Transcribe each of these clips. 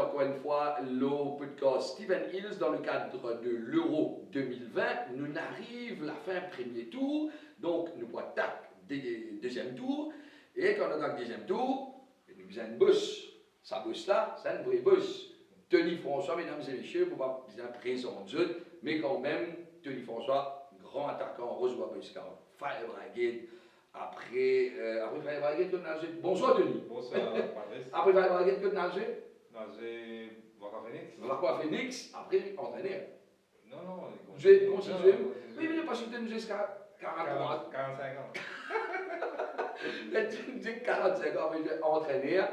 encore une fois le podcast Steven Hills dans le cadre de l'Euro 2020. Nous arrive la fin premier tour, donc nous attaquons deuxième tour. Et quand on attaque deuxième tour, nous faisons une bosse. Sa bosse là, c'est une vraie bosse. Tony François, mesdames et messieurs, pour pas bien présenter, mais quand même, Tony François, grand attaquant, Rosewood Boy Scout, Fire Brigade. Après Fire Brigade, que nagé. Bonsoir Tony. Bonsoir Patrice. Après Fire Brigade, que nagé. Nagé Waka Phoenix. Waka Phoenix, après entraîneur. Non. J'ai continué. Oui, mais parce que tu es jusqu'à 45 ans. J'ai 45 ans, mais j'ai entraîneur.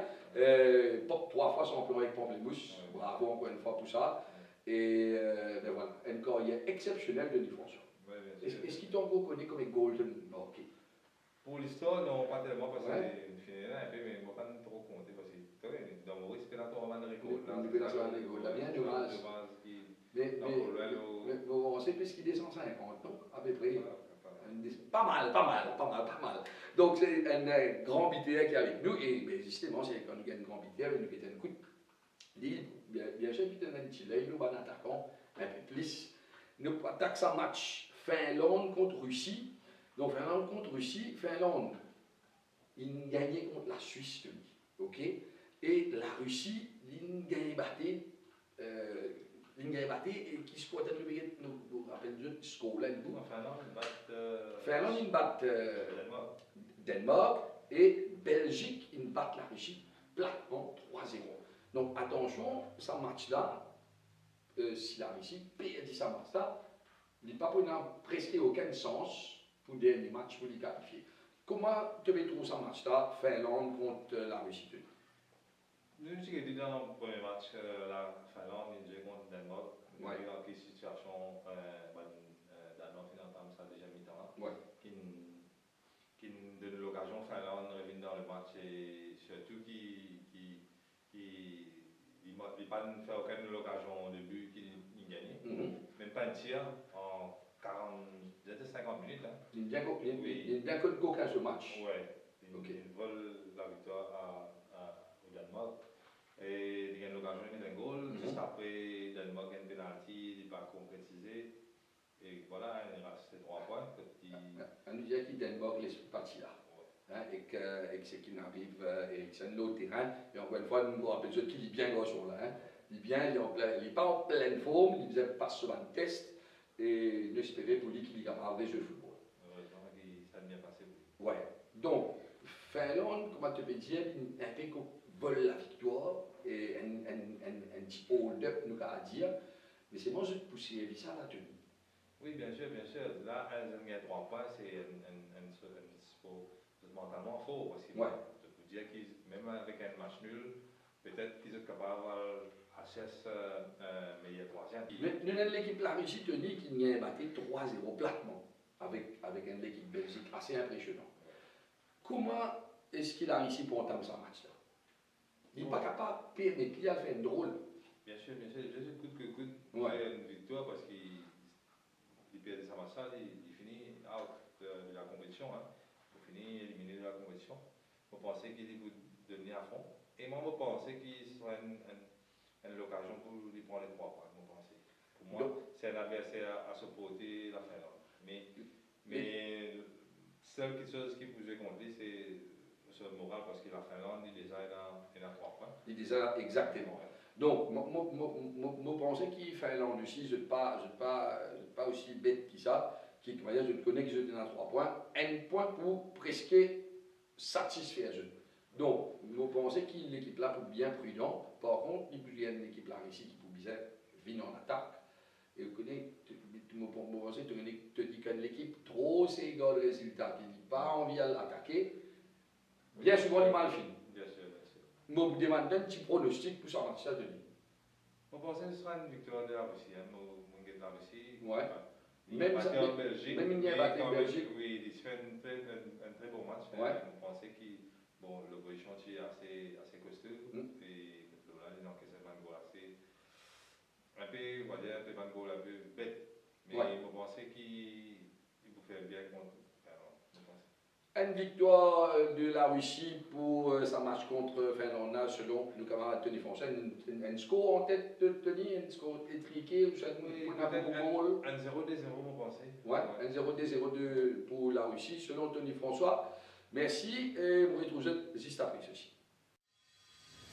3 fois champion avec Pamplemousse. Bravo encore une fois pour ça. Et ben voilà, une carrière exceptionnelle de Denis François. Ouais, est-ce qu'il t'a reconnu comme Golden Marqué? Pour l'histoire, non, pas tellement parce que c'est fini un peu, mais je ne vais pas trop compter parce que dans mon respiratoire, on a des récoltes. Bien dommage. Mais on sait plus qu'il descend 50, non? À peu près. Pas mal. Donc c'est un grand BTR qui est avec nous, et justement, c'est quand nous gagnons un grand BTR, nous mettons un coup de dit, bien sûr, qu'il y a un petit lait, nous allons attaquer un peu plus. Nous attaquons un match Finlande contre Russie. Donc Finlande contre Russie, Finlande, il gagnait contre la Suisse, ok? Et la Russie, il gagnait batté. Et qui se porte à nous rappelle le score là. Finlande, il bat Danemark et Belgique, il bat la Russie platement 3-0. Donc attention, ce match-là, si la Russie perd ce match-là, il n'a presque aucun sens pour le dernier match pour les qualifier. Comment tu trouves ce match-là, Finlande contre la Russie? Nous avons dit dans le premier match, la Finlande, il jouait contre Danemark. Nous avons vu dans quelle situation Danemark entame sa deuxième mi-temps. Qui nous donne l'occasion, Finlande revient dans le match et surtout qui n'a pas fait aucune occasion de but qu'il gagne. Même pas un tir en 50 minutes. Il est bien connu qu'aucun ce match. Oui, il vole la victoire au Danemark. Et il y a l'occasion de mettre un goal. Juste après, Danemark a un penalty, il n'est pas concrétisé. Et voilà, il reste 3 points. On nous dit qu'il Danemark laisse partie là. Et que ce qui arrive, et que c'est un autre terrain. Et encore une fois, nous nous rappelons qu'il est bien garçon là. Il n'est pas en pleine forme, il faisait pas souvent de tests. Et nous espérons pour lui qu'il est capable de jouer au football. Ça a bien passé. Ouais. Donc, Finlande, comment tu peux dire, un peu qu'on vole la victoire, et un petit hold-up, nous à dire. Mais c'est moi, je pousser ça là, Tony. Oui, bien sûr. Là, un gagne 3 points, c'est mentalement fort. Parce que je peux dire que même avec un match nul, peut-être qu'ils sont capables d'avoir HS meilleur troisième. Nous avons l'équipe la Russie, Tony, qui a battu 3-0 platement, avec une équipe Belgique assez impressionnante. Comment est-ce qu'il a réussi pour entamer ce match-là? Il n'est pas capable de perdre, mais il a fait un drôle. Bien sûr, je coûte que coûte. Une victoire parce qu'il perd sa match-là, il finit out de la compétition. Il finit éliminé de la compétition. Je pensais qu'il pouvait devenir à fond. Et moi, je pensais qu'il serait l'occasion pour lui prendre les 3 points. Pour moi, c'est un adversaire à supporter la Finlande. Mais seule chose qui pouvait compter, c'est le moral parce que la Finlande, il déjà a 3 points. Il déjà exactement. Donc, je pensais qu'il Finlande aussi, je ne suis pas aussi bête que ça. Je connais que je donne 3 points. Un point pour presque satisfaire. Donc, je pensais qu'il l'équipe là pour bien prudent. Par contre, il y a une équipe là ici qui pour bien venir en attaque. Et vous connaissez, tu dis que l'équipe trop s'égare le résultat, qu'il n'a pas envie d'attaquer. Bien souvent, il mal fini. Bien sûr. Je me demande un petit pronostic pour ça match, Denis. Je pense que ce sera une victoire de la Russie. De la Russie. Ouais. Même en Belgique. Même il y a battu en Belgique. Oui, il fait un très bon match. Ouais. Je pensais que l'opposition est assez costaud. Et là, il encaisse un goal assez. Un goal un peu bête. Mais je pensais qu'il pouvait faire bien contre. Une victoire de la Russie pour sa match contre Finlande, selon le camarade Tony François. Un score en tête, Tony, un score étriqué, ou ça oui, peut-être 1-0-2-0, vous pensez? Ouais, 1-0-2-0-2 pour la Russie, selon Tony François. Merci et vous retrouvez juste après ceci.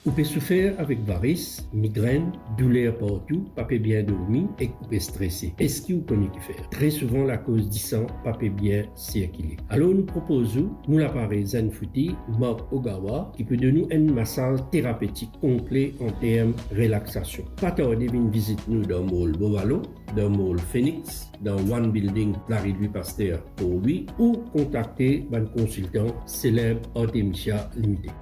Vous pouvez souffrir avec varices, migraines, douleurs partout, pas bien dormi et vous pouvez stresser. Est-ce que vous connaissez qui faire? Très souvent, la cause du sang, pas bien circuler. Alors, nous proposons, nous l'appareil Zenfuti, Mark Ogawa, qui peut donner un massage thérapeutique complet en termes de relaxation. Pas tarder, une visite nous dans le Mall Bovalo, dans le Mall Phoenix, dans One Building, Larry Louis Pasteur pour lui, ou contacter un consultant célèbre Artemisia Limited.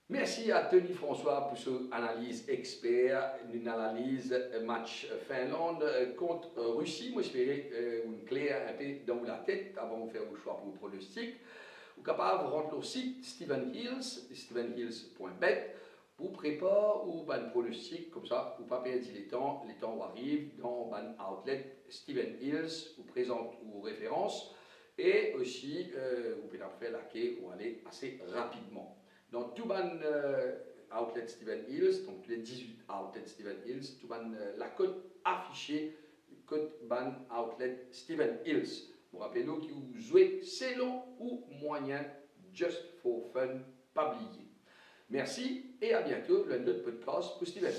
Merci à Tony François pour son analyse expert, une analyse match Finlande contre Russie. Moi, j'espérais une clé un peu dans la tête avant de faire vos choix pour le pronostic. Vous êtes capable de rentrer au site Steven Hills, stevenhills.bet, pour préparer ou un pronostic, comme ça, vous ne pas perdre les temps arrivent dans un outlet Steven Hills, vous présente vos références et aussi vous pouvez faire la clé ou aller assez rapidement. Dans tout les outlets Steven Hills, donc les 18 outlets Steven Hills, tout la cote affichée, cote ban outlet Steven Hills. Vous rappelez-nous que vous jouez c'est long ou moyen, just for fun, pas oublier. Merci et à bientôt, le podcast pour Steven.